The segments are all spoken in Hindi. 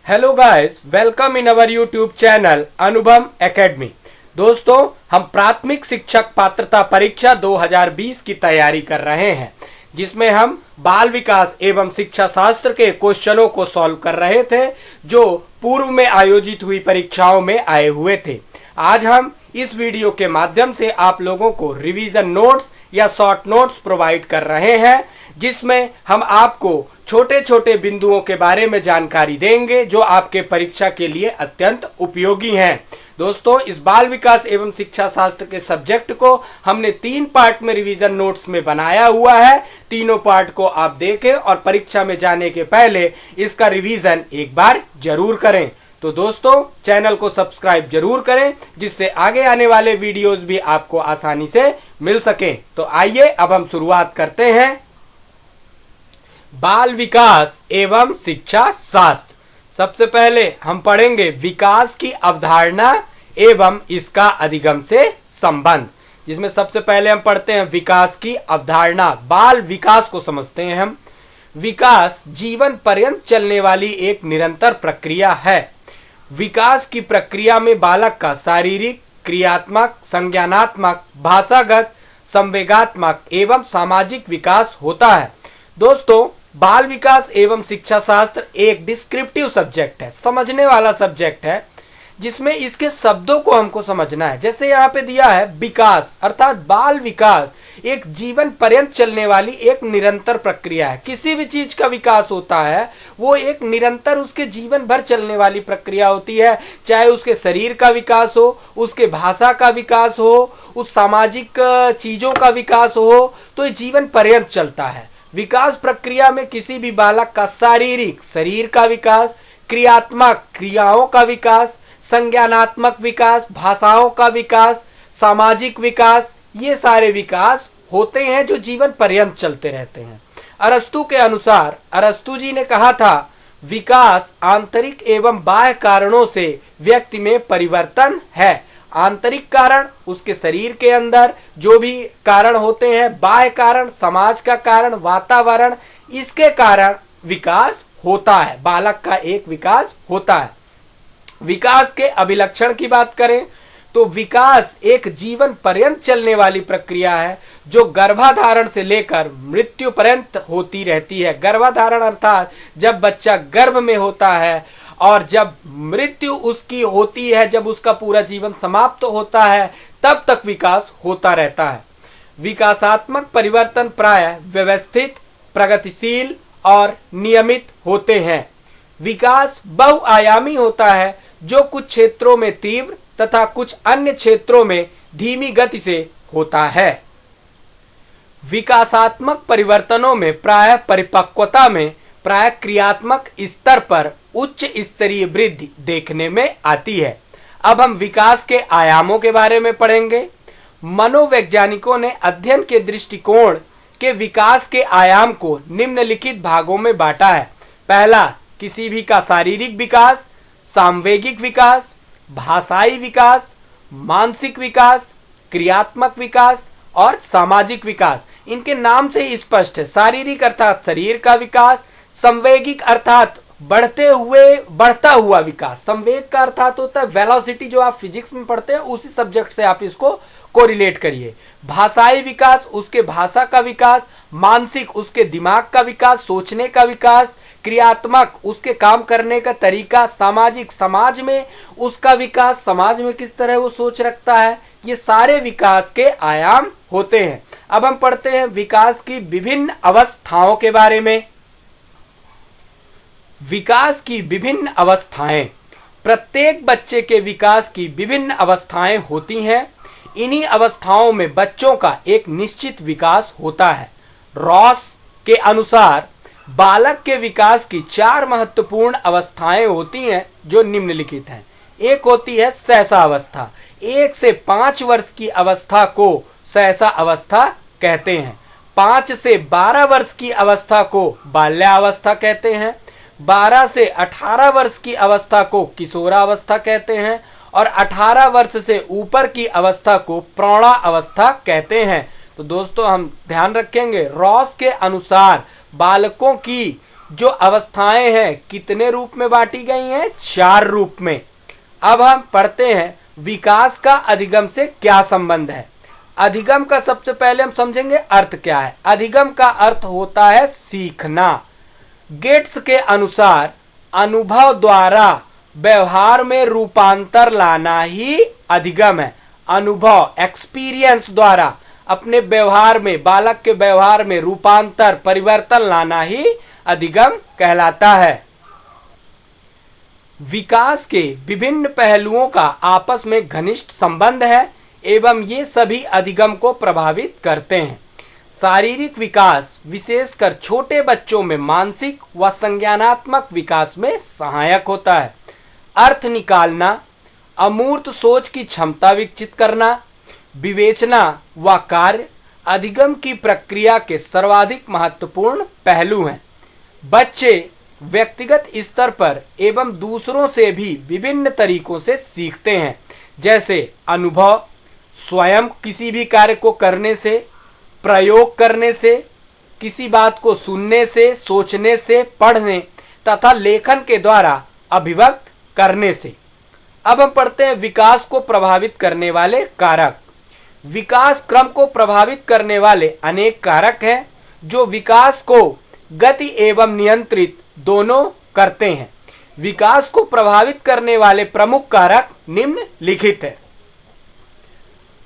Hello guys, welcome in our YouTube channel अनुभव एकेडमी। दोस्तों, हम प्राथमिक शिक्षक पात्रता परीक्षा 2020 की तैयारी कर रहे हैं, जिसमें हम बाल विकास एवं शिक्षा शास्त्र के क्वेश्चनों को सॉल्व कर रहे थे जो पूर्व में आयोजित हुई परीक्षाओं में आए हुए थे। आज हम इस वीडियो के माध्यम से आप लोगों को रिवीजन नोट्स या शॉर्ट नोट्स प्रोवाइड कर रहे हैं, जिसमें हम आपको छोटे छोटे बिंदुओं के बारे में जानकारी देंगे जो आपके परीक्षा के लिए अत्यंत उपयोगी हैं। दोस्तों, इस बाल विकास एवं शिक्षा शास्त्र के सब्जेक्ट को हमने 3 पार्ट में रिवीजन नोट्स में बनाया हुआ है। तीनों पार्ट को आप देखें और परीक्षा में जाने के पहले इसका रिवीजन एक बार जरूर करें। तो दोस्तों, चैनल को सब्सक्राइब जरूर करें, जिससे आगे आने वाले वीडियोस भी आपको आसानी से मिल सके। तो आइए अब हम शुरुआत करते हैं। बाल विकास एवं शिक्षा शास्त्र। सबसे पहले हम पढ़ेंगे विकास की अवधारणा एवं इसका अधिगम से संबंध, जिसमें सबसे पहले हम पढ़ते हैं विकास की अवधारणा। बाल विकास को समझते हैं हम। विकास जीवन पर्यंत चलने वाली एक निरंतर प्रक्रिया है। विकास की प्रक्रिया में बालक का शारीरिक, क्रियात्मक, संज्ञानात्मक, भाषागत, संवेगात्मक एवं सामाजिक विकास होता है। दोस्तों, बाल विकास एवं शिक्षा शास्त्र एक डिस्क्रिप्टिव सब्जेक्ट है, समझने वाला सब्जेक्ट है, जिसमें इसके शब्दों को हमको समझना है। जैसे यहाँ पे दिया है विकास, अर्थात बाल विकास एक जीवन पर्यंत चलने वाली एक निरंतर प्रक्रिया है। किसी भी चीज का विकास होता है वो एक निरंतर उसके जीवन भर चलने वाली प्रक्रिया होती है। चाहे उसके शरीर का विकास हो, उसके भाषा का विकास हो, उस सामाजिक चीजों का विकास हो, तो ये जीवन पर्यंत चलता है। विकास प्रक्रिया में किसी भी बालक का शारीरिक, शरीर का विकास, क्रियात्मक, क्रियाओं का विकास, संज्ञानात्मक विकास, भाषाओं का विकास, सामाजिक विकास, ये सारे विकास होते हैं जो जीवन पर्यंत चलते रहते हैं। अरस्तु के अनुसार, अरस्तु जी ने कहा था, विकास आंतरिक एवं बाह्य कारणों से व्यक्ति में परिवर्तन है। आंतरिक कारण उसके शरीर के अंदर जो भी कारण होते हैं, बाह्य कारण समाज का कारण, वातावरण, इसके कारण विकास होता है, बालक का एक विकास होता है। विकास के अभिलक्षण की बात करें तो विकास एक जीवन पर्यंत चलने वाली प्रक्रिया है जो गर्भाधारण से लेकर मृत्यु पर्यंत होती रहती है। गर्भाधारण अर्थात जब बच्चा गर्भ में होता है और जब मृत्यु उसकी होती है, जब उसका पूरा जीवन समाप्त होता है, तब तक विकास होता रहता है। विकासात्मक परिवर्तन प्रायः व्यवस्थित, प्रगतिशील और नियमित होते हैं। विकास बहुआयामी होता है जो कुछ क्षेत्रों में तीव्र तथा कुछ अन्य क्षेत्रों में धीमी गति से होता है। विकासात्मक परिवर्तनों में प्रायः परिपक्वता में प्रायः क्रियात्मक स्तर पर उच्च स्तरीय वृद्धि देखने में आती है। अब हम विकास के आयामों के बारे में पढ़ेंगे। मनोवैज्ञानिकों ने अध्ययन के दृष्टिकोण के विकास के आयाम को निम्नलिखित भागों में बांटा है। पहला, किसी भी का शारीरिक विकास, सांवेगिक विकास, भाषाई विकास, मानसिक विकास, क्रियात्मक विकास और सामाजिक विकास। इनके नाम से ही स्पष्ट है। शारीरिक अर्थात शरीर का विकास, संवेगिक अर्थात बढ़ता हुआ विकास। संवेग का अर्थात होता है वेलोसिटी, जो आप फिजिक्स में पढ़ते हैं, उसी सब्जेक्ट से आप इसको कोरिलेट करिए। भाषाई विकास, उसके भाषा का विकास। मानसिक, उसके दिमाग का विकास, सोचने का विकास। क्रियात्मक, उसके काम करने का तरीका। सामाजिक, समाज में उसका विकास, समाज में किस तरह वो सोच रखता है। ये सारे विकास के आयाम होते हैं। अब हम पढ़ते हैं विकास की विभिन्न अवस्थाओं के बारे में। विकास की विभिन्न अवस्थाएं। प्रत्येक बच्चे के विकास की विभिन्न अवस्थाएं होती हैं। इन्हीं अवस्थाओं में बच्चों का एक निश्चित विकास होता है। रॉस के अनुसार बालक के विकास की 4 महत्वपूर्ण अवस्थाएं होती हैं जो निम्नलिखित हैं। एक होती है सहसा अवस्था। 1 से 5 वर्ष की अवस्था को सहसा अवस्था कहते हैं। 5 से 12 वर्ष की अवस्था को बाल्यावस्था कहते हैं। 12 से 18 वर्ष की अवस्था को किशोरावस्था कहते हैं और 18 वर्ष से ऊपर की अवस्था को प्रौढ़ावस्था कहते हैं। तो दोस्तों, हम ध्यान रखेंगे, रॉस के अनुसार बालकों की जो अवस्थाएं हैं कितने रूप में बांटी गई हैं? 4 रूप में। अब हम पढ़ते हैं विकास का अधिगम से क्या संबंध है। अधिगम का सबसे पहले हम समझेंगे अर्थ क्या है। अधिगम का अर्थ होता है सीखना। गेट्स के अनुसार अनुभव द्वारा व्यवहार में रूपांतर लाना ही अधिगम है। अनुभव, एक्सपीरियंस द्वारा अपने व्यवहार में, बालक के व्यवहार में रूपांतर, परिवर्तन लाना ही अधिगम कहलाता है। विकास के विभिन्न पहलुओं का आपस में घनिष्ठ संबंध है एवं ये सभी अधिगम को प्रभावित करते हैं। शारीरिक विकास विशेषकर छोटे बच्चों में मानसिक व संज्ञानात्मक विकास में सहायक होता है। अर्थ निकालना, अमूर्त सोच की क्षमता विकसित करना, विवेचना व कार्य अधिगम की प्रक्रिया के सर्वाधिक महत्वपूर्ण पहलू हैं। बच्चे व्यक्तिगत स्तर पर एवं दूसरों से भी विभिन्न तरीकों से सीखते हैं, जैसे अनुभव, स्वयं किसी भी कार्य को करने से, प्रयोग करने से, किसी बात को सुनने से, सोचने से, पढ़ने तथा लेखन के द्वारा अभिव्यक्त करने से। अब हम पढ़ते हैं विकास को प्रभावित करने वाले कारक। विकास क्रम को प्रभावित करने वाले अनेक कारक हैं जो विकास को गति एवं नियंत्रित दोनों करते हैं। विकास को प्रभावित करने वाले प्रमुख कारक निम्नलिखित है।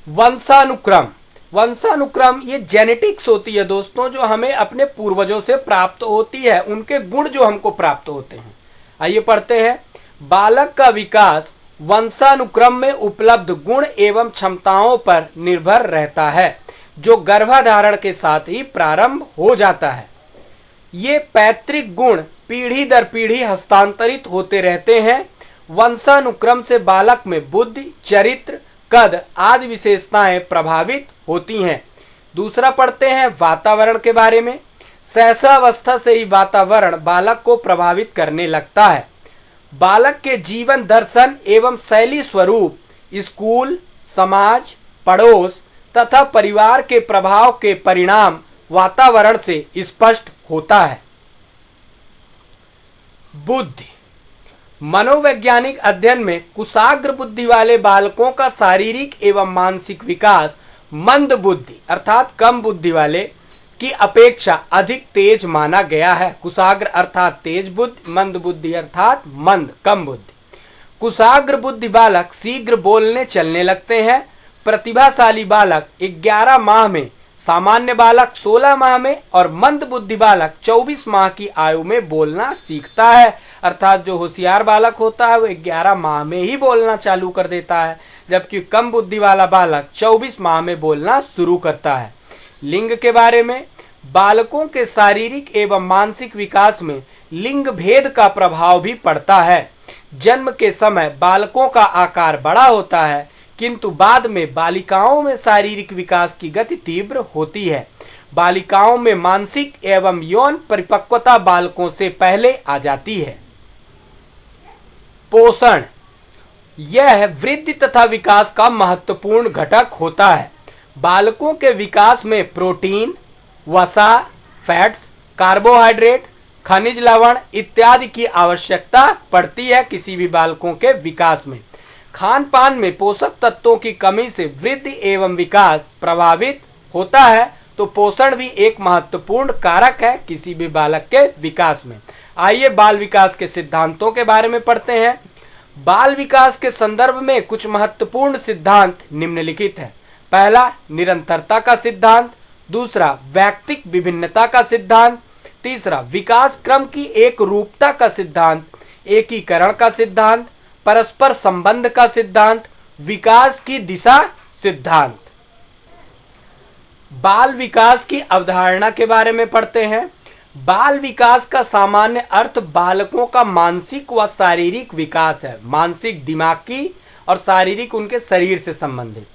वंशानुक्रम। वंशानुक्रम ये जेनेटिक्स होती है दोस्तों, जो हमें अपने पूर्वजों से प्राप्त होती है, उनके गुण जो हमको प्राप्त होते हैं। आइए पढ़ते हैं। बालक का विकास वंशानुक्रम में उपलब्ध गुण एवं क्षमताओं पर निर्भर रहता है, जो गर्भाधारण के साथ ही प्रारंभ हो जाता है। ये पैतृक गुण पीढ़ी दर पीढ़ी हस्तांतरित होते रहते हैं। वंशानुक्रम से बालक में बुद्धि, चरित्र, कद आदि विशेषताएं प्रभावित होती हैं। दूसरा पढ़ते हैं वातावरण के बारे में। शैशवावस्था से ही वातावरण बालक को प्रभावित करने लगता है। बालक के जीवन दर्शन एवं शैली स्वरूप स्कूल, समाज, पड़ोस तथा परिवार के प्रभाव के परिणाम वातावरण से स्पष्ट होता है। बुद्धि। मनोवैज्ञानिक अध्ययन में कुशाग्र बुद्धि वाले बालकों का शारीरिक एवं मानसिक विकास मंद बुद्धि अर्थात कम बुद्धि वाले की अपेक्षा अधिक तेज माना गया है। कुशाग्र अर्थात तेज बुद्धि, मंद बुद्धि अर्थात मंद, कम बुद्धि। कुशाग्र बुद्धि बालक शीघ्र बोलने चलने लगते हैं। प्रतिभाशाली बालक 11 माह में, सामान्य बालक 16 माह में और मंद बुद्धि बालक 24 माह की आयु में बोलना सीखता है। अर्थात जो होशियार बालक होता है वो 11 माह में ही बोलना चालू कर देता है, जबकि कम बुद्धि वाला बालक 24 माह में बोलना शुरू करता है। लिंग के बारे में। बालकों के शारीरिक एवं मानसिक विकास में लिंग भेद का प्रभाव भी पड़ता है। जन्म के समय बालकों का आकार बड़ा होता है, किंतु बाद में बालिकाओं में शारीरिक विकास की गति तीव्र होती है। बालिकाओं में मानसिक एवं यौन परिपक्वता बालकों से पहले आ जाती है। पोषण। यह वृद्धि तथा विकास का महत्वपूर्ण घटक होता है। बालकों के विकास में प्रोटीन, वसा, फैट्स, कार्बोहाइड्रेट, खनिज लवण इत्यादि की आवश्यकता पड़ती है किसी भी बालकों के विकास में। खान पान में पोषक तत्वों की कमी से वृद्धि एवं विकास प्रभावित होता है, तो पोषण भी एक महत्वपूर्ण कारक है किसी भी बालक के विकास में। आइए बाल विकास के सिद्धांतों के बारे में पढ़ते हैं। बाल विकास के संदर्भ में कुछ महत्वपूर्ण सिद्धांत निम्नलिखित है। पहला, निरंतरता का सिद्धांत। दूसरा, व्यक्तिक विभिन्नता का सिद्धांत। तीसरा, विकास क्रम की एक रूपता का सिद्धांत। एकीकरण का सिद्धांत, परस्पर संबंध का सिद्धांत, विकास की दिशा सिद्धांत। बाल विकास की अवधारणा के बारे में पढ़ते हैं। बाल विकास का सामान्य अर्थ बालकों का मानसिक व शारीरिक विकास है। मानसिक दिमागी और शारीरिक उनके शरीर से संबंधित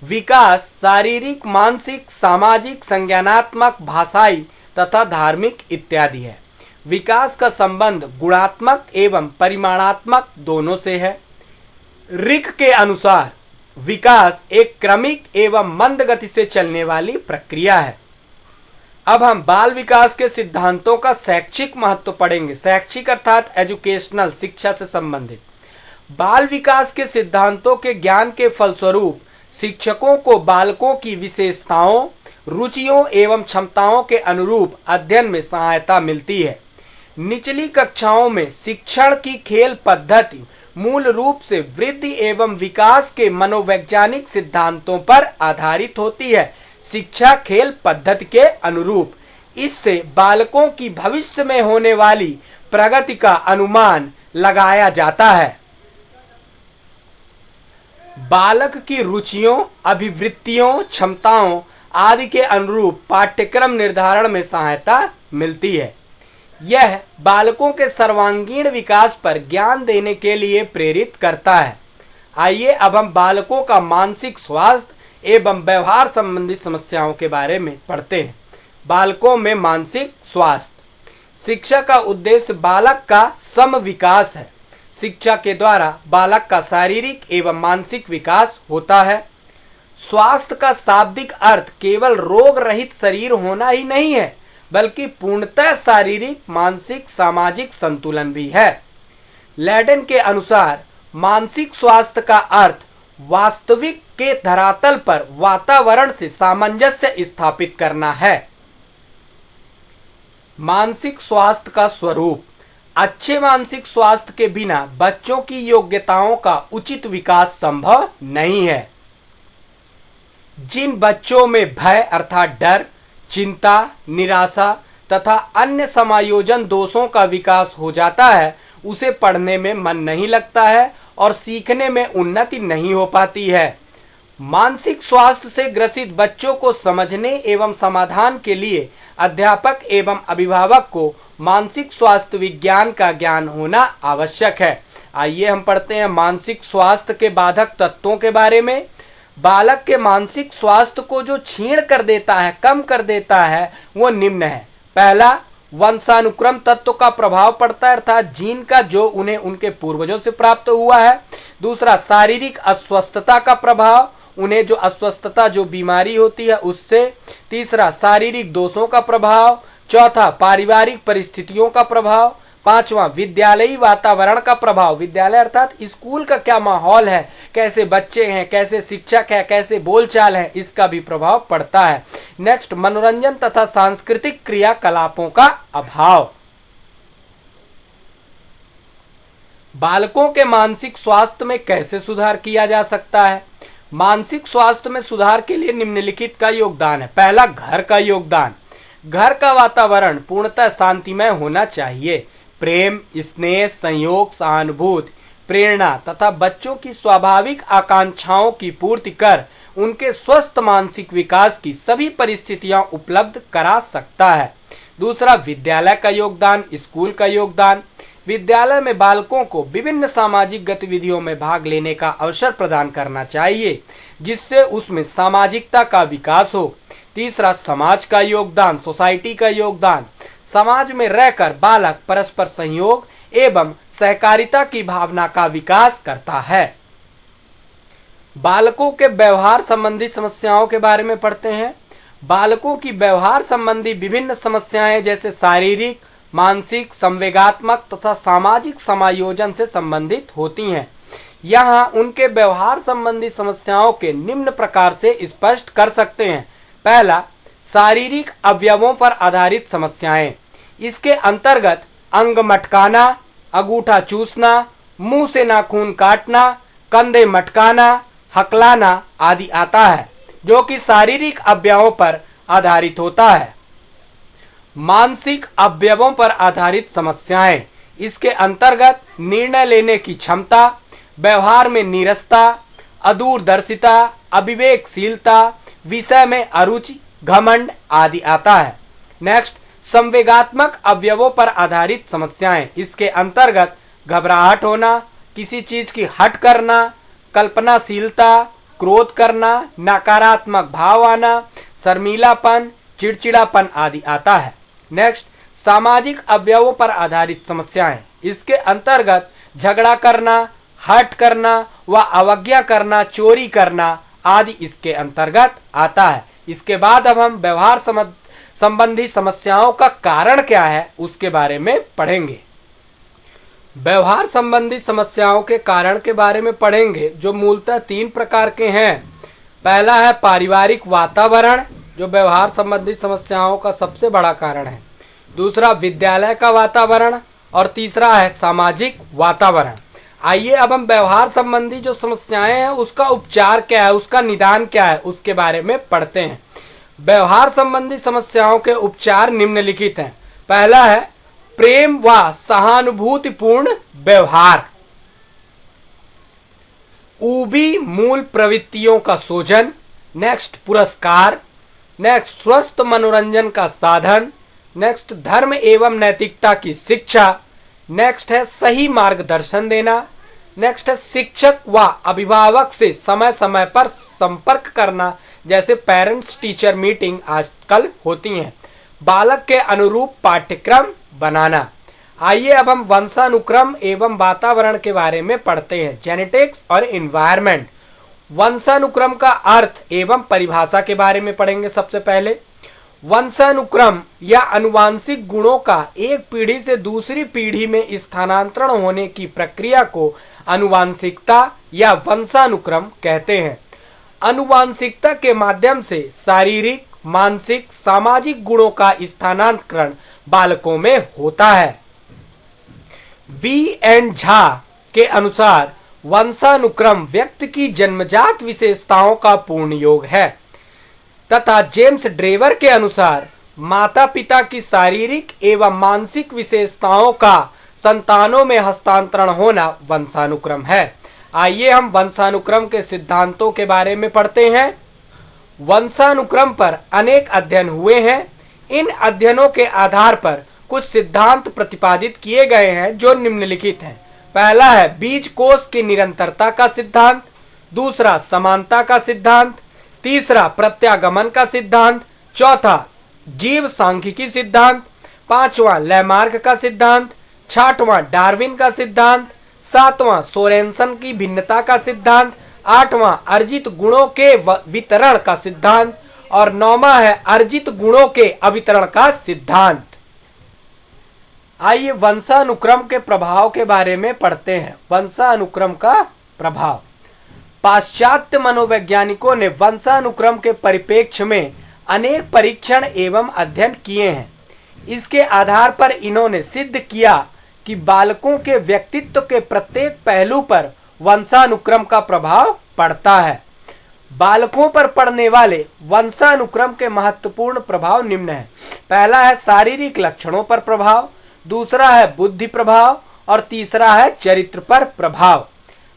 विकास शारीरिक, मानसिक, सामाजिक, संज्ञानात्मक, भाषाई तथा धार्मिक इत्यादि है। विकास का संबंध गुणात्मक एवं परिमाणात्मक दोनों से है। रिक के अनुसार विकास एक क्रमिक एवं मंद गति से चलने वाली प्रक्रिया है। अब हम बाल विकास के सिद्धांतों का शैक्षिक महत्व पढ़ेंगे। शैक्षिक अर्थात एजुकेशनल, शिक्षा से संबंधित। बाल विकास के सिद्धांतों के ज्ञान के फलस्वरूप शिक्षकों को बालकों की विशेषताओं, रुचियों एवं क्षमताओं के अनुरूप अध्ययन में सहायता मिलती है। निचली कक्षाओं में शिक्षण की खेल पद्धति मूल रूप से वृद्धि एवं विकास के मनोवैज्ञानिक सिद्धांतों पर आधारित होती है। शिक्षा खेल पद्धति के अनुरूप, इससे बालकों की भविष्य में होने वाली प्रगति का अनुमान लगाया जाता है। बालक की रुचियों, अभिवृत्तियों, क्षमताओं आदि के अनुरूप पाठ्यक्रम निर्धारण में सहायता मिलती है। यह बालकों के सर्वांगीण विकास पर ज्ञान देने के लिए प्रेरित करता है। आइए अब हम बालकों का मानसिक स्वास्थ्य एवं व्यवहार संबंधी समस्याओं के बारे में पढ़ते हैं। बालकों में मानसिक स्वास्थ्य। शिक्षा का उद्देश्य बालक का सम विकास है। शिक्षा के द्वारा बालक का शारीरिक एवं मानसिक विकास होता है। स्वास्थ्य का शाब्दिक अर्थ केवल रोग रहित शरीर होना ही नहीं है, बल्कि पूर्णतः शारीरिक, मानसिक, सामाजिक संतुलन भी है। लैडन के अनुसार मानसिक स्वास्थ्य का अर्थ वास्तविक के धरातल पर वातावरण से सामंजस्य स्थापित करना है। मानसिक स्वास्थ्य का स्वरूप। अच्छे मानसिक स्वास्थ्य के बिना बच्चों की योग्यताओं का उचित विकास संभव नहीं है। जिन बच्चों में भय अर्थात डर, चिंता, निराशा तथा अन्य समायोजन दोषों का विकास हो जाता है, उसे पढ़ने में मन नहीं लगता है और सीखने में उन्नति नहीं हो पाती है। मानसिक स्वास्थ्य से ग्रसित बच्चों को समझने एवं समाधान के लिए अध्यापक एवं अभिभावक को मानसिक स्वास्थ्य विज्ञान का ज्ञान होना आवश्यक है। आइए हम पढ़ते हैं मानसिक स्वास्थ्य के बाधक तत्वों के बारे में। बालक के मानसिक स्वास्थ्य को जो छीण कर देता है, कम कर देता है, वो निम्न है। पहला, वंशानुक्रम तत्व का प्रभाव पड़ता है अर्थात जीन का, जो उन्हें उनके पूर्वजों से प्राप्त हुआ है। दूसरा, शारीरिक अस्वस्थता का प्रभाव, उन्हें जो अस्वस्थता, जो बीमारी होती है उससे। तीसरा, शारीरिक दोषों का प्रभाव। चौथा, पारिवारिक परिस्थितियों का प्रभाव। पांचवा, विद्यालयी वातावरण का प्रभाव। विद्यालय अर्थात स्कूल का क्या माहौल है, कैसे बच्चे हैं, कैसे शिक्षक है, कैसे बोलचाल है, इसका भी प्रभाव पड़ता है। नेक्स्ट, मनोरंजन तथा सांस्कृतिक क्रियाकलापों का अभाव। बालकों के मानसिक स्वास्थ्य में कैसे सुधार किया जा सकता है? मानसिक स्वास्थ्य में सुधार के लिए निम्नलिखित का योगदान है। पहला, घर का योगदान। घर का वातावरण पूर्णतः शांतिमय होना चाहिए। प्रेम, स्नेह, संयोग, सहानुभूति, प्रेरणा तथा बच्चों की स्वाभाविक आकांक्षाओं की पूर्ति कर उनके स्वस्थ मानसिक विकास की सभी परिस्थितियां उपलब्ध करा सकता है। दूसरा, विद्यालय का योगदान, स्कूल का योगदान। विद्यालय में बालकों को विभिन्न सामाजिक गतिविधियों में भाग लेने का अवसर प्रदान करना चाहिए, जिससे उसमें सामाजिकता का विकास हो। तीसरा, समाज का योगदान, सोसाइटी का योगदान। समाज में रहकर बालक परस्पर सहयोग एवं सहकारिता की भावना का विकास करता है। बालकों के व्यवहार संबंधी समस्याओं के बारे में पढ़ते हैं। बालकों की व्यवहार संबंधी विभिन्न समस्याएं जैसे शारीरिक, मानसिक, संवेगात्मक तथा सामाजिक समायोजन से संबंधित होती हैं। यहाँ उनके व्यवहार संबंधी समस्याओं के निम्न प्रकार से स्पष्ट कर सकते हैं। पहला, शारीरिक अवयवों पर आधारित समस्याएं। इसके अंतर्गत अंग मटकाना, अंगूठा चूसना, मुंह से नाखून काटना, कंधे मटकाना, हकलाना आदि आता है, जो कि शारीरिक अवयवों पर आधारित होता है। मानसिक अवयवों पर आधारित समस्याएं। इसके अंतर्गत निर्णय लेने की क्षमता, व्यवहार में नीरसता, अदूरदर्शिता, अविवेकशीलता, विषय में अरुचि, घमंड आदि आता है। नेक्स्ट, संवेगात्मक अवयवों पर आधारित समस्याएं। इसके अंतर्गत घबराहट होना, किसी चीज की हट करना, कल्पनाशीलता, क्रोध करना, नकारात्मक भाव आना, शर्मीलापन, चिड़चिड़ापन आदि आता है। नेक्स्ट, सामाजिक अवयवों पर आधारित समस्याएं। इसके अंतर्गत झगड़ा करना, हट करना व अवज्ञा करना, चोरी करना आदि इसके अंतर्गत आता है। इसके बाद अब हम व्यवहार संबंधी समस्याओं का कारण क्या है उसके बारे में पढ़ेंगे। व्यवहार संबंधी समस्याओं के कारण के बारे में पढ़ेंगे, जो मूलतः 3 प्रकार के हैं। पहला है पारिवारिक वातावरण, जो व्यवहार संबंधी समस्याओं का सबसे बड़ा कारण है। दूसरा विद्यालय का वातावरण और तीसरा है सामाजिक वातावरण। आइए अब हम व्यवहार संबंधी जो समस्याएं हैं उसका उपचार क्या है, उसका निदान क्या है, उसके बारे में पढ़ते हैं। व्यवहार संबंधी समस्याओं के उपचार निम्नलिखित हैं। पहला है प्रेम व सहानुभूतिपूर्ण व्यवहार, ऊबी मूल प्रवृत्तियों का सोजन, नेक्स्ट पुरस्कार, नेक्स्ट स्वस्थ मनोरंजन का साधन, नेक्स्ट धर्म एवं नैतिकता की शिक्षा, नेक्स्ट है सही मार्गदर्शन देना, नेक्स्ट है शिक्षक व अभिभावक से समय समय पर संपर्क करना, जैसे पेरेंट्स टीचर मीटिंग आजकल होती हैं, बालक के अनुरूप पाठ्यक्रम बनाना। आइए अब हम वंशानुक्रम एवं वातावरण के बारे में पढ़ते हैं, जेनेटिक्स और एनवायरनमेंट। वंशानुक्रम का अर्थ एवं परिभाषा के बारे में पढ़ेंगे। सबसे पहले वंशानुक्रम या अनुवांशिक गुणों का एक पीढ़ी से दूसरी पीढ़ी में स्थानांतरण होने की प्रक्रिया को अनुवांशिकता या वंशानुक्रम कहते हैं। अनुवांशिकता के माध्यम से शारीरिक, मानसिक, सामाजिक गुणों का स्थानांतरण बालकों में होता है। बी.एन. झा के अनुसार वंशानुक्रम व्यक्ति की जन्मजात विशेषताओं का पूर्ण योग है तथा जेम्स ड्रेवर के अनुसार माता पिता की शारीरिक एवं मानसिक विशेषताओं का संतानों में हस्तांतरण होना वंशानुक्रम है। आइए हम वंशानुक्रम के सिद्धांतों के बारे में पढ़ते हैं। वंशानुक्रम पर अनेक अध्ययन हुए हैं। इन अध्ययनों के आधार पर कुछ सिद्धांत प्रतिपादित किए गए हैं जो निम्नलिखित हैं। पहला है बीज कोष की निरंतरता का सिद्धांत, दूसरा समानता का सिद्धांत, तीसरा प्रत्यागमन का सिद्धांत, चौथा जीव सांख्यिकी सिद्धांत, पांचवां लैमार्क का सिद्धांत, छठवां डार्विन का सिद्धांत, सातवां सोरेनसन की भिन्नता का सिद्धांत, आठवां अर्जित गुणों के वितरण का सिद्धांत और नौवां है अर्जित गुणों के अवितरण का सिद्धांत। आइए वंशानुक्रम के प्रभाव के बारे में पढ़ते हैं। वंशानुक्रम का प्रभाव। पाश्चात्य मनोवैज्ञानिकों ने वंशानुक्रम के परिप्रेक्ष्य में अनेक परीक्षण एवं अध्ययन किए हैं। इसके आधार पर इन्होंने सिद्ध किया कि बालकों के व्यक्तित्व के प्रत्येक पहलू पर वंशानुक्रम का प्रभाव पड़ता है। बालकों पर पड़ने वाले वंशानुक्रम के महत्वपूर्ण प्रभाव निम्न हैं। पहला है शारीरिक लक्षणों पर प्रभाव, दूसरा है बुद्धि प्रभाव और तीसरा है चरित्र पर प्रभाव।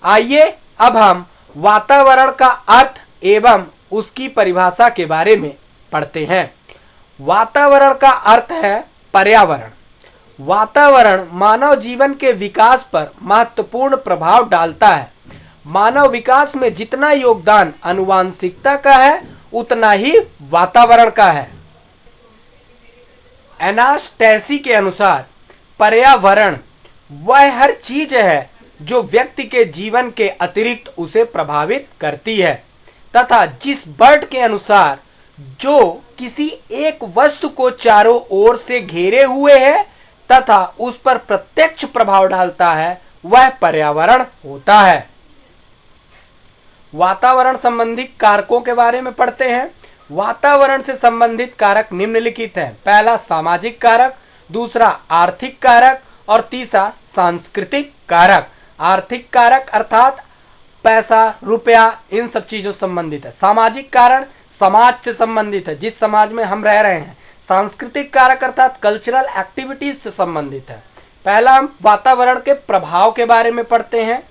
आइए अब हम वातावरण का अर्थ एवं उसकी परिभाषा के बारे में पढ़ते हैं। वातावरण का अर्थ है पर्यावरण। वातावरण मानव जीवन के विकास पर महत्वपूर्ण प्रभाव डालता है। मानव विकास में जितना योगदान आनुवांशिकता का है उतना ही वातावरण का है। एनास्टैसी के अनुसार पर्यावरण वह हर चीज है जो व्यक्ति के जीवन के अतिरिक्त उसे प्रभावित करती है तथा जिस बर्ट के अनुसार जो किसी एक वस्तु को चारों ओर से घेरे हुए है तथा उस पर प्रत्यक्ष प्रभाव डालता है वह पर्यावरण होता है। वातावरण संबंधी कारकों के बारे में पढ़ते हैं। वातावरण से संबंधित कारक निम्नलिखित हैं। पहला सामाजिक कारक, दूसरा आर्थिक कारक और तीसरा सांस्कृतिक कारक। आर्थिक कारक अर्थात पैसा, रुपया, इन सब चीजों से संबंधित है। सामाजिक कारण समाज से संबंधित है, जिस समाज में हम रह रहे हैं। सांस्कृतिक कारक अर्थात कल्चरल एक्टिविटीज से संबंधित है। पहला हम वातावरण के प्रभाव के बारे में पढ़ते हैं।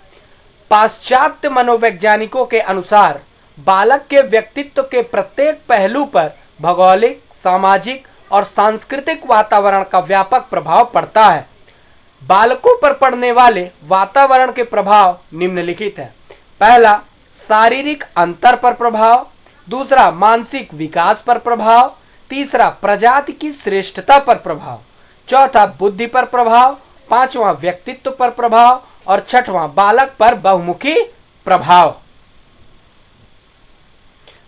पाश्चात्य मनोवैज्ञानिकों के अनुसार बालक के व्यक्तित्व के प्रत्येक पहलू पर भौगोलिक, सामाजिक और सांस्कृतिक वातावरण का व्यापक प्रभाव पड़ता है। बालकों पर पड़ने वाले वातावरण के प्रभाव निम्नलिखित है। पहला शारीरिक अंतर पर प्रभाव, दूसरा मानसिक विकास पर प्रभाव, तीसरा प्रजाति की श्रेष्ठता पर प्रभाव, चौथा बुद्धि पर प्रभाव, पांचवा व्यक्तित्व पर प्रभाव और छठवां बालक पर बहुमुखी प्रभाव।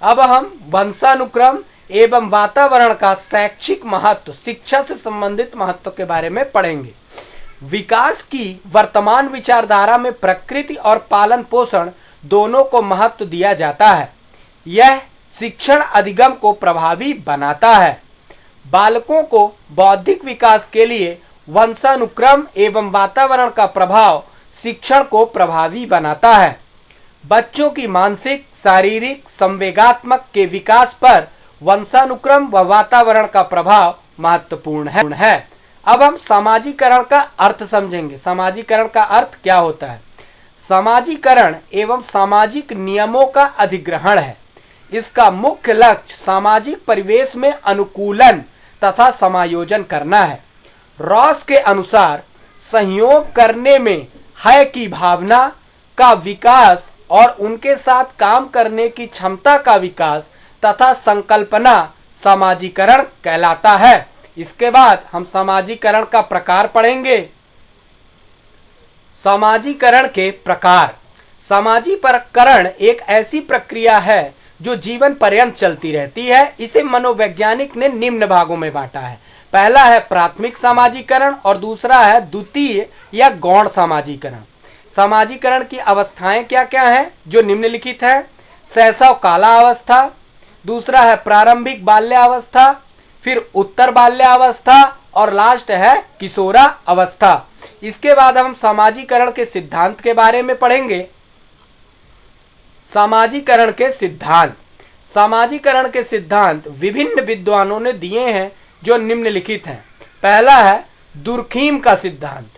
अब हम वंशानुक्रम एवं वातावरण का शैक्षिक महत्व, शिक्षा से संबंधित महत्व के बारे में पढ़ेंगे। विकास की वर्तमान विचारधारा में प्रकृति और पालन पोषण दोनों को महत्व दिया जाता है। यह शिक्षण अधिगम को प्रभावी बनाता है। बालकों को बौद्धिक विकास के लिए वंशानुक्रम एवं वातावरण का प्रभाव शिक्षण को प्रभावी बनाता है। बच्चों की मानसिक, शारीरिक, संवेगात्मक के विकास पर वंशानुक्रम व वातावरण का प्रभाव महत्वपूर्ण है। अब हम सामाजिकरण का अर्थ समझेंगे। सामाजिकरण का अर्थ क्या होता है? सामाजिकरण एवं सामाजिक नियमों का अधिग्रहण है। इसका मुख्य लक्ष्य सामाजिक परिवेश में अनुकूलन तथा समायोजन करना है। रॉस के अनुसार सहयोग करने में है की भावना का विकास और उनके साथ काम करने की क्षमता का विकास तथा संकल्पना सामाजिकरण कहलाता है। इसके बाद हम सामाजिकरण का प्रकार पढ़ेंगे। सामाजिकरण के प्रकार। सामाजिकरण एक ऐसी प्रक्रिया है जो जीवन पर्यंत चलती रहती है। इसे मनोवैज्ञानिक ने निम्न भागों में बांटा है। पहला है प्राथमिक सामाजिकरण और दूसरा है द्वितीय या गौण सामाजिकरण। सामाजिकरण की अवस्थाएं क्या क्या हैं जो निम्नलिखित है? शैशव काला अवस्था, दूसरा है प्रारंभिक बाल्यावस्था, फिर उत्तर बाल्यावस्था और लास्ट है किशोरा अवस्था। इसके बाद हम सामाजिकरण के सिद्धांत के बारे में पढ़ेंगे। सामाजिकरण के सिद्धांत। सामाजिकरण के सिद्धांत विभिन्न विद्वानों ने दिए हैं जो निम्नलिखित हैं। पहला है दुर्खीम का सिद्धांत।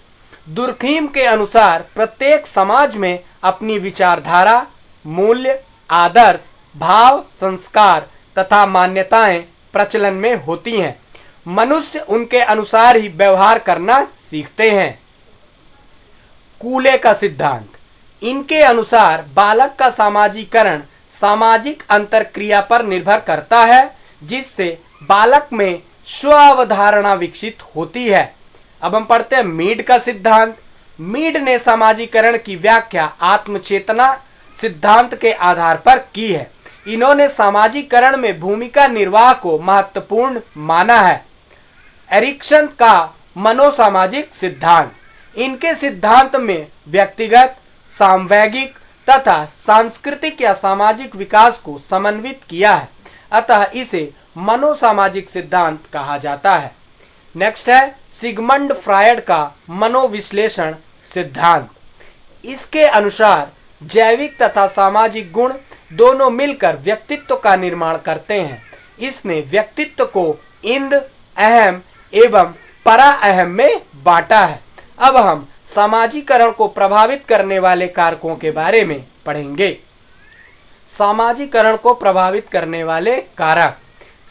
दुर्खीम के अनुसार प्रत्येक समाज में अपनी विचारधारा, मूल्य, आदर्श, भाव, संस्कार तथा मान्यताएं प्रचलन में होती हैं। मनुष्य उनके अनुसार ही व्यवहार करना सीखते हैं। कूले का सिद्धांत। इनके अनुसार बालक का सामाजिकरण सामाजिक अंतरक्रिया पर निर्भर करता है, जिससे बालक में स्व अवधारणा विकसित होती है। अब हम पढ़ते हैं मीड का सिद्धांत। मीड ने सामाजिकरण की व्याख्या आत्मचेतना सिद्धांत के आधार पर की है। इन्होंने सामाजिकरण में भूमिका निर्वाह को महत्वपूर्ण माना है। एरिक्सन का मनोसामाजिक सिद्धांत। इनके सिद्धांत में व्यक्तिगत, सामवेगिक तथा सांस्कृतिक या सामाजिक विकास को समन्वित किया है, अतः इसे मनोसामाजिक सिद्धांत कहा जाता है। नेक्स्ट है सिगमंड फ्रायड का मनोविश्लेषण सिद्धांत। इसके अनुसार जैविक तथा सामाजिक गुण दोनों मिलकर व्यक्तित्व का निर्माण करते हैं। इसने व्यक्तित्व को इंद, अहम एवं परा अहम में बांटा है। अब हम सामाजिकरण को प्रभावित करने वाले कारकों के बारे में पढ़ेंगे। सामाजिकरण को प्रभावित करने वाले कारक।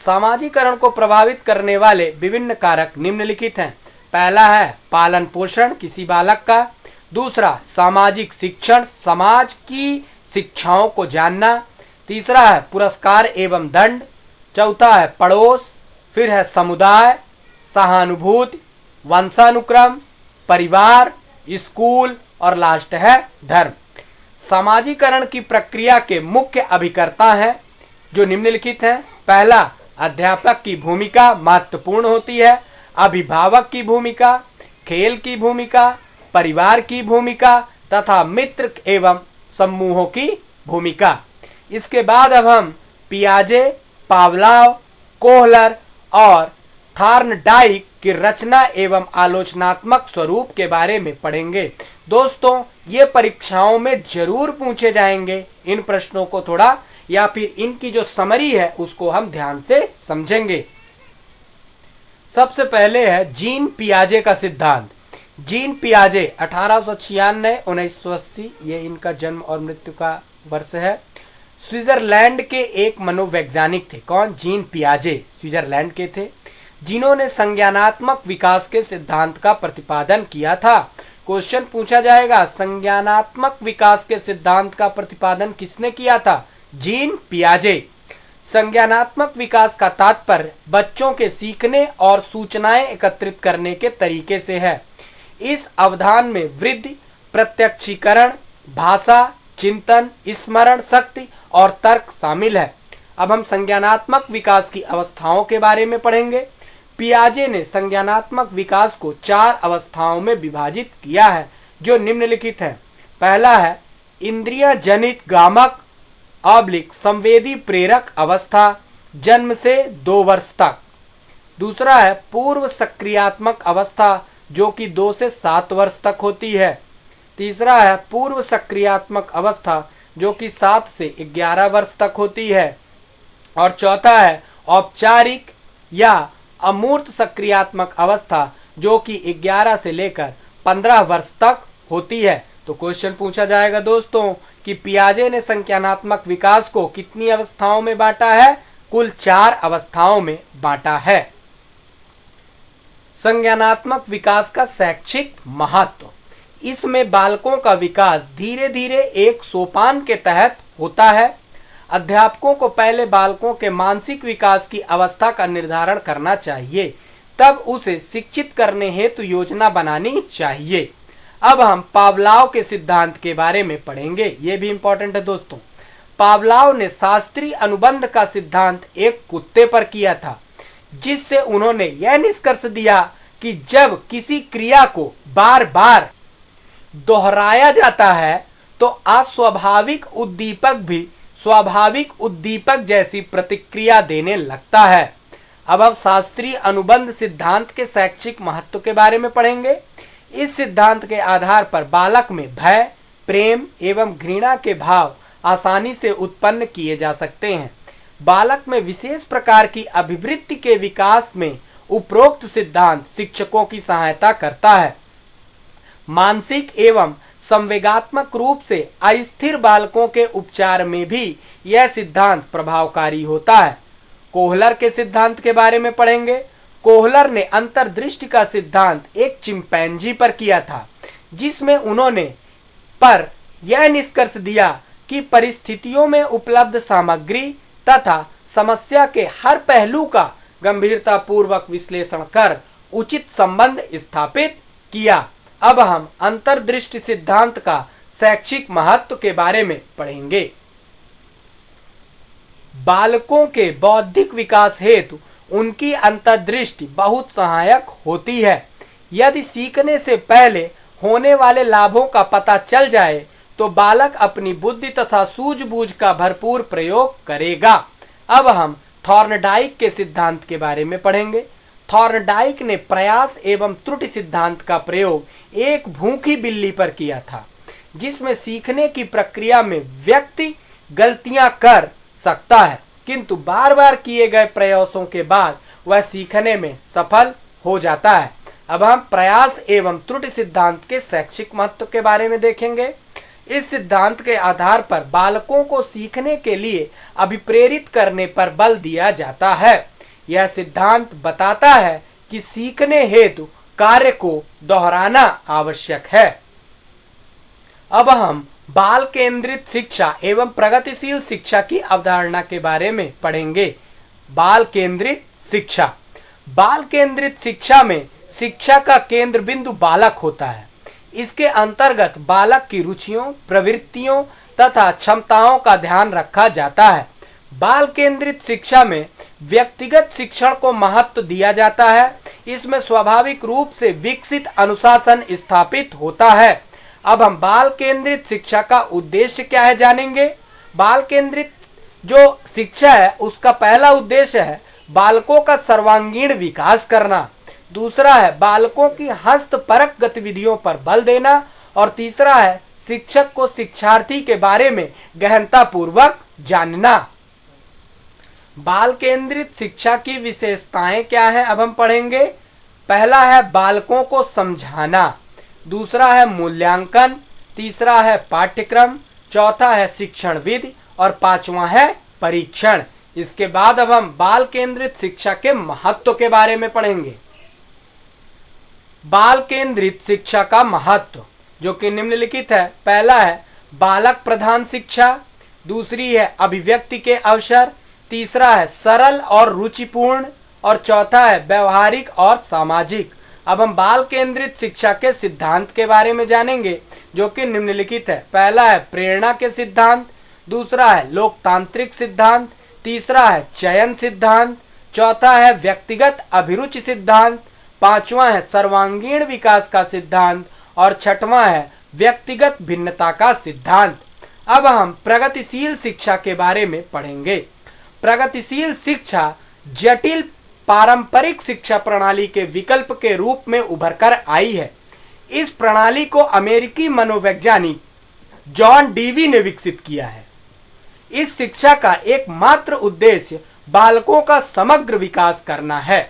सामाजिकरण को प्रभावित करने वाले विभिन्न कारक निम्नलिखित हैं। पहला है पालन पोषण किसी बालक का, दूसरा सामाजिक शिक्षण, समाज की शिक्षाओं को जानना, तीसरा है पुरस्कार एवं दंड, चौथा है पड़ोस, फिर है समुदाय, सहानुभूति, वंशानुक्रम, परिवार, स्कूल और लास्ट है धर्म। सामाजिकरण की प्रक्रिया के मुख्य अभिकर्ता हैं जो निम्नलिखित हैं। पहला, अध्यापक की भूमिका महत्वपूर्ण होती है, अभिभावक की भूमिका, खेल की भूमिका, परिवार की भूमिका तथा मित्र एवं समूहों की भूमिका। इसके बाद अब हम पियाजे, पावलोव, कोहलर और थॉर्नडाइक की रचना एवं आलोचनात्मक स्वरूप के बारे में पढ़ेंगे। दोस्तों, ये परीक्षाओं में जरूर पूछे जाएंगे। इन प्रश्नों को थोड़ा या फिर इनकी जो समरी है उसको हम ध्यान से समझेंगे। सबसे पहले है जीन पियाजे का सिद्धांत। जीन पियाजे 1896-1980 ये इनका जन्म और मृत्यु का वर्ष है। स्विट्जरलैंड के एक मनोवैज्ञानिक थे। कौन? जीन पियाजे स्विट्जरलैंड के थे, जिन्होंने संज्ञानात्मक विकास के सिद्धांत का प्रतिपादन किया था। क्वेश्चन पूछा जाएगा, संज्ञानात्मक विकास के सिद्धांत का प्रतिपादन किसने किया था? जीन पियाजे। संज्ञानात्मक विकास का तात्पर्य बच्चों के सीखने और सूचनाएं एकत्रित करने के तरीके से है। इस अवधान में वृद्धि, प्रत्यक्षीकरण, भाषा, चिंतन, स्मरण शक्ति और तर्क शामिल है। अब हम संज्ञानात्मक विकास की अवस्थाओं के बारे में पढ़ेंगे। पियाजे ने संज्ञानात्मक विकास को 4 अवस्थाओं में विभाजित किया है, जो निम्नलिखित है। पहला है इंद्रिय जनित गामक संवेदी प्रेरक अवस्था, जन्म से 2 वर्ष तक। दूसरा है पूर्व सक्रियात्मक अवस्था, जो कि 2 से 7 वर्ष तक होती है। तीसरा है पूर्व सक्रियात्मक अवस्था, जो कि 7 से 11 वर्ष तक होती है। और चौथा है औपचारिक या अमूर्त सक्रियात्मक अवस्था, जो कि 11 से लेकर 15 वर्ष तक होती है। तो क्वेश्चन पूछा जाएगा दोस्तों कि पियाजे ने संज्ञानात्मक विकास को कितनी अवस्थाओं में बांटा है? कुल 4 अवस्थाओं में बांटा है। संज्ञानात्मक विकास का शैक्षिक महत्व। इसमें बालकों का विकास धीरे धीरे एक सोपान के तहत होता है। अध्यापकों को पहले बालकों के मानसिक विकास की अवस्था का निर्धारण करना चाहिए, तब उसे शिक्षित करने हेतु योजना बनानी चाहिए। अब हम पावलाव के सिद्धांत के बारे में पढ़ेंगे, ये भी इंपॉर्टेंट है दोस्तों। पावलाव ने शास्त्रीय अनुबंध का सिद्धांत एक कुत्ते पर किया था, जिससे उन्होंने यह निष्कर्ष दिया कि जब किसी क्रिया को बार बार दोहराया जाता है तो अस्वाभाविक उद्दीपक भी स्वाभाविक उद्दीपक जैसी प्रतिक्रिया देने लगता है। अब हम शास्त्रीय अनुबंध सिद्धांत के शैक्षिक महत्व के बारे में पढ़ेंगे। इस सिद्धांत के आधार पर बालक में भय, प्रेम एवं घृणा के भाव आसानी से उत्पन्न किए जा सकते हैं। बालक में विशेष प्रकार की अभिवृत्ति के विकास में उपरोक्त सिद्धांत शिक्षकों की सहायता करता है। मानसिक एवं संवेगात्मक रूप से अस्थिर बालकों के उपचार में भी यह सिद्धांत प्रभावकारी होता है। कोहलर के सिद्धांत के बारे में पढ़ेंगे। कोहलर ने अंतर्दृष्टि का सिद्धांत एक चिंपैंजी पर किया था, जिसमें उन्होंने पर यह निष्कर्ष दिया कि परिस्थितियों में उपलब्ध सामग्री तथा समस्या के हर पहलू का गंभीरतापूर्वक विश्लेषण कर उचित संबंध स्थापित किया। अब हम अंतर्दृष्टि सिद्धांत का शैक्षिक महत्व के बारे में पढ़ेंगे। बालकों के बौद्धिक विकास हेतु उनकी अंतर्दृष्टि बहुत सहायक होती है। यदि सीखने से पहले होने वाले लाभों का पता चल जाए तो बालक अपनी बुद्धि तथा सूझबूझ का भरपूर प्रयोग करेगा। अब हम थॉर्नडाइक के सिद्धांत के बारे में पढ़ेंगे। थॉर्नडाइक ने प्रयास एवं त्रुटि सिद्धांत का प्रयोग एक भूखी बिल्ली पर किया था, जिसमें सीखने की प्रक्रिया में व्यक्ति गलतियां कर सकता है, किंतु बार बार किए गए प्रयासों के बाद वह सीखने में सफल हो जाता है। अब हम प्रयास एवं त्रुटि सिद्धांत के शैक्षिक महत्व के बारे में देखेंगे। इस सिद्धांत के आधार पर बालकों को सीखने के लिए अभिप्रेरित करने पर बल दिया जाता है। यह सिद्धांत बताता है कि सीखने हेतु कार्य को दोहराना आवश्यक है। अब हम बाल केंद्रित शिक्षा एवं प्रगतिशील शिक्षा की अवधारणा के बारे में पढ़ेंगे। बाल केंद्रित शिक्षा। बाल केंद्रित शिक्षा में शिक्षा का केंद्र बिंदु बालक होता है। इसके अंतर्गत बालक की रुचियों, प्रवृत्तियों तथा क्षमताओं का ध्यान रखा जाता है। बाल केंद्रित शिक्षा में व्यक्तिगत शिक्षण को महत्व दिया जाता है। इसमें स्वाभाविक रूप से विकसित अनुशासन स्थापित होता है। अब हम बाल केंद्रित शिक्षा का उद्देश्य क्या है जानेंगे। बाल केंद्रित जो शिक्षा है उसका पहला उद्देश्य है बालकों का सर्वांगीण विकास करना। दूसरा है बालकों की हस्तपरक गतिविधियों पर बल देना। और तीसरा है शिक्षक को शिक्षार्थी के बारे में गहनता पूर्वक जानना। बाल केंद्रित शिक्षा की विशेषताएं क्या है अब हम पढ़ेंगे। पहला है बालकों को समझाना, दूसरा है मूल्यांकन, तीसरा है पाठ्यक्रम, चौथा है शिक्षण विधि और पांचवा है परीक्षण। इसके बाद अब हम बाल केंद्रित शिक्षा के महत्व के बारे में पढ़ेंगे। बाल केंद्रित शिक्षा का महत्व जो कि निम्नलिखित है। पहला है बालक प्रधान शिक्षा, दूसरी है अभिव्यक्ति के अवसर, तीसरा है सरल और रुचिपूर्ण और चौथा है व्यवहारिक और सामाजिक। अब हम बाल केंद्रित शिक्षा के सिद्धांत के बारे में जानेंगे जो कि निम्नलिखित है। पहला है प्रेरणा के सिद्धांत, दूसरा है लोकतांत्रिक सिद्धांत, तीसरा है चयन सिद्धांत, चौथा है व्यक्तिगत अभिरुचि सिद्धांत, पांचवा है सर्वांगीण विकास का सिद्धांत और छठवां है व्यक्तिगत भिन्नता का सिद्धांत। अब हम प्रगतिशील शिक्षा के बारे में पढ़ेंगे। प्रगतिशील शिक्षा जटिल पारंपरिक शिक्षा प्रणाली के विकल्प के रूप में उभरकर आई है। इस प्रणाली को अमेरिकी मनोवैज्ञानिक जॉन डीवी ने विकसित किया है। इस शिक्षा का एकमात्र उद्देश्य बालकों का समग्र विकास करना है।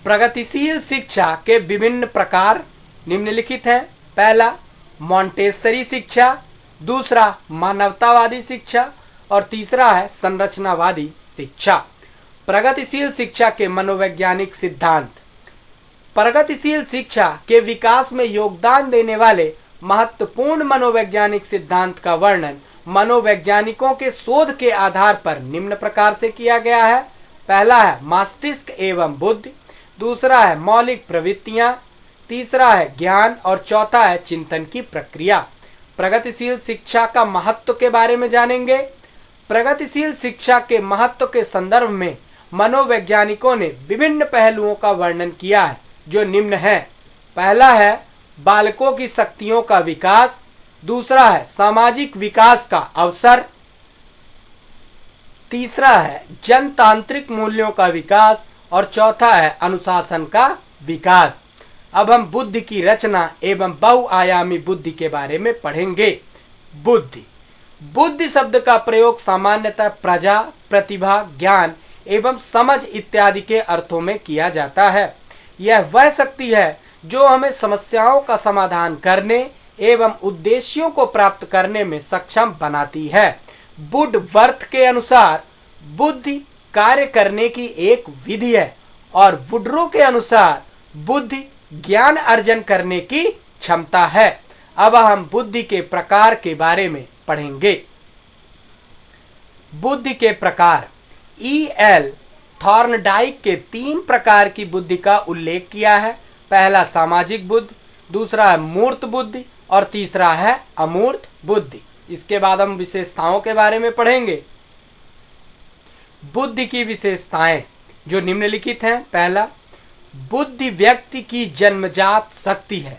प्रगतिशील शिक्षा के विभिन्न प्रकार निम्नलिखित हैं। पहला मॉन्टेसरी शिक्षा, दूसरा मानवतावादी शिक्षा और तीसरा है संरचनावादी शिक्षा। प्रगतिशील शिक्षा के मनोवैज्ञानिक सिद्धांत। प्रगतिशील शिक्षा के विकास में योगदान देने वाले महत्वपूर्ण मनोवैज्ञानिक सिद्धांत का वर्णन मनोवैज्ञानिकों के शोध के आधार पर निम्न प्रकार से किया गया है। पहला है मस्तिष्क एवं बुद्धि, दूसरा है मौलिक प्रवृत्तियां, तीसरा है ज्ञान और चौथा है चिंतन की प्रक्रिया। प्रगतिशील शिक्षा का महत्व के बारे में जानेंगे। प्रगतिशील शिक्षा के महत्व के संदर्भ में मनोवैज्ञानिकों ने विभिन्न पहलुओं का वर्णन किया है जो निम्न है। पहला है बालकों की शक्तियों का विकास, दूसरा है सामाजिक विकास का अवसर, तीसरा है जनतांत्रिक मूल्यों का विकास और चौथा है अनुशासन का विकास। अब हम बुद्धि की रचना एवं बहुआयामी बुद्धि के बारे में पढ़ेंगे। बुद्धि। बुद्धि शब्द का प्रयोग सामान्यतः प्रजा, प्रतिभा, ज्ञान एवं समझ इत्यादि के अर्थों में किया जाता है। यह वह शक्ति है जो हमें समस्याओं का समाधान करने एवं उद्देश्यों को प्राप्त करने में सक्षम बनाती है। वुडवर्थ के अनुसार बुद्धि कार्य करने की एक विधि है और वुडरो के अनुसार बुद्धि ज्ञान अर्जन करने की क्षमता है। अब हम बुद्धि के प्रकार के बारे में पढ़ेंगे। बुद्धि के प्रकार। E.L. थॉर्नडाइक के 3 प्रकार की बुद्धि का उल्लेख किया है। पहला सामाजिक बुद्धि, दूसरा है मूर्त बुद्धि और तीसरा है अमूर्त बुद्धि। इसके बाद हम विशेषताओं के बारे में पढ़ेंगे। बुद्धि की विशेषताएं जो निम्नलिखित हैं। पहला, बुद्धि व्यक्ति की जन्मजात शक्ति है।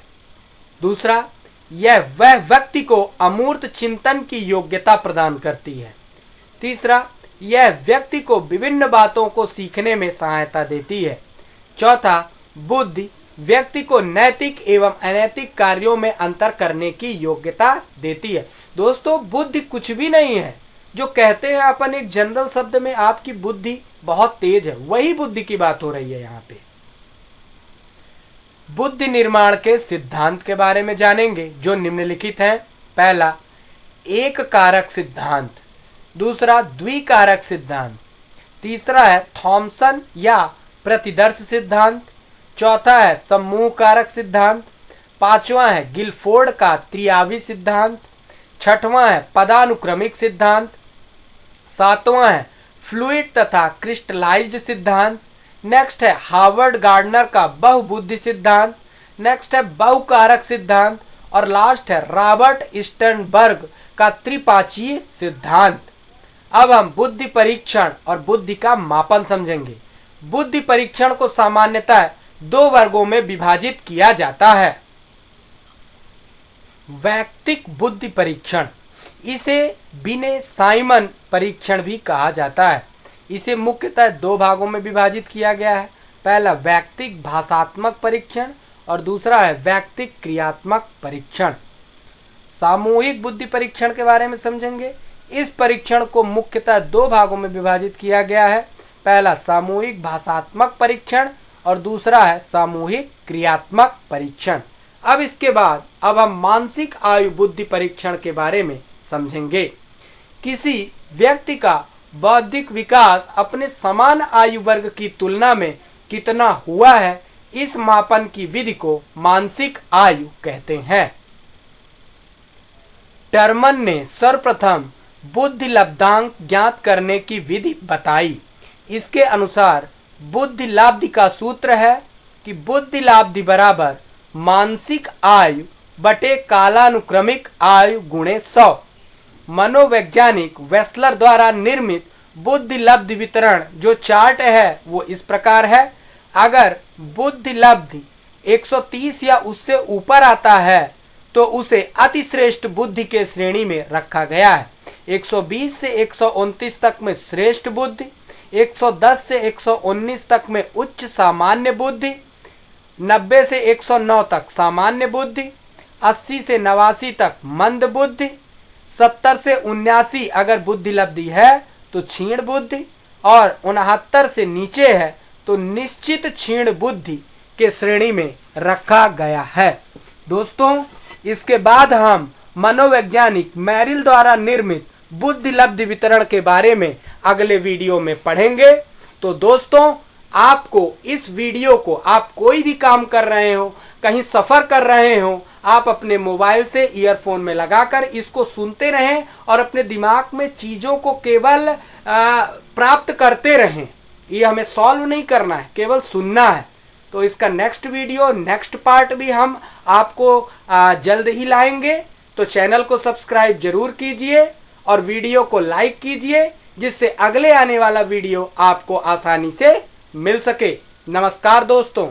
दूसरा, यह वह व्यक्ति को अमूर्त चिंतन की योग्यता प्रदान करती है। तीसरा, यह व्यक्ति को विभिन्न बातों को सीखने में सहायता देती है। चौथा, बुद्धि व्यक्ति को नैतिक एवं अनैतिक कार्यों में अंतर करने की योग्यता देती है। दोस्तों, बुद्धि कुछ भी नहीं है। जो कहते हैं अपन एक जनरल शब्द में आपकी बुद्धि बहुत तेज है, वही बुद्धि की बात हो रही है यहाँ पे। बुद्धि निर्माण के सिद्धांत के बारे में जानेंगे जो निम्नलिखित हैं। पहला, एक कारक सिद्धांत, दूसरा द्विकारक सिद्धांत, तीसरा है थॉमसन या प्रतिदर्श सिद्धांत, चौथा है समूह कारक सिद्धांत, पांचवा है गिलफोर्ड का त्रिआवी सिद्धांत, छठवां है पदानुक्रमिक सिद्धांत, सातवां है फ्लूइड तथा क्रिस्टलाइज्ड सिद्धांत, नेक्स्ट है हार्वर्ड गार्डनर का बहुबुद्धि सिद्धांत, नेक्स्ट है बहुकारक सिद्धांत और लास्ट है रॉबर्ट स्टर्नबर्ग का त्रिपाचीय सिद्धांत। अब हम बुद्धि परीक्षण और बुद्धि का मापन समझेंगे। बुद्धि परीक्षण को सामान्यतः 2 वर्गों में विभाजित किया जाता है। वैयक्तिक बुद्धि परीक्षण, इसे बिने साइमन परीक्षण भी कहा जाता है। इसे मुख्यतः 2 भागों में विभाजित किया गया है। पहला वैयक्तिक भाषात्मक परीक्षण और दूसरा है वैयक्तिक क्रियात्मक परीक्षण। सामूहिक बुद्धि परीक्षण के बारे में समझेंगे। इस परीक्षण को मुख्यतः 2 भागों में विभाजित किया गया है। पहला सामूहिक भाषात्मक परीक्षण और दूसरा है सामूहिक क्रियात्मक परीक्षण। अब इसके बाद हम मानसिक आयु बुद्धि परीक्षण के बारे में समझेंगे। किसी व्यक्ति का बौद्धिक विकास अपने समान आयु वर्ग की तुलना में कितना हुआ है, इस मापन की विधि को मानसिक आयु कहते हैं। टर्मन ने सर्वप्रथम बुद्धि लब्धांक ज्ञात करने की विधि बताई। इसके अनुसार बुद्धि लाब्धि का सूत्र है कि बुद्धि लाब्धि बराबर मानसिक आयु बटे कालानुक्रमिक आयु गुणे 100। मनोवैज्ञानिक वेस्लर द्वारा निर्मित बुद्धि लब्धि वितरण जो चार्ट है वो इस प्रकार है। अगर बुद्धि लब्धि 130 या उससे ऊपर आता है तो उसे अतिश्रेष्ठ बुद्धि के श्रेणी में रखा गया है। 120 से 129 तक में श्रेष्ठ बुद्धि, 110 से 119 तक में उच्च सामान्य बुद्धि, 90 से 109 तक सामान्य बुद्धि, 80 से 89 तक मंद बुद्धि, 70 से 79 अगर बुद्धि लब्धि है तो क्षीण बुद्धि, और 69 से नीचे है तो निश्चित क्षीण बुद्धि के श्रेणी में रखा गया है। दोस्तों, इसके बाद हम मनोवैज्ञानिक मेरिल द्वारा निर्मित बुद्धि लब्धि वितरण के बारे में अगले वीडियो में पढ़ेंगे। तो दोस्तों, आपको इस वीडियो को, आप कोई भी काम कर रहे हो, कहीं सफर कर रहे हो, आप अपने मोबाइल से ईयरफोन में लगाकर इसको सुनते रहें और अपने दिमाग में चीजों को केवल प्राप्त करते रहें। ये हमें सॉल्व नहीं करना है, केवल सुनना है। तो इसका नेक्स्ट वीडियो, नेक्स्ट पार्ट भी हम आपको जल्द ही लाएंगे। तो चैनल को सब्सक्राइब जरूर कीजिए और वीडियो को लाइक कीजिए, जिससे अगले आने वाला वीडियो आपको आसानी से मिल सके। नमस्कार दोस्तों।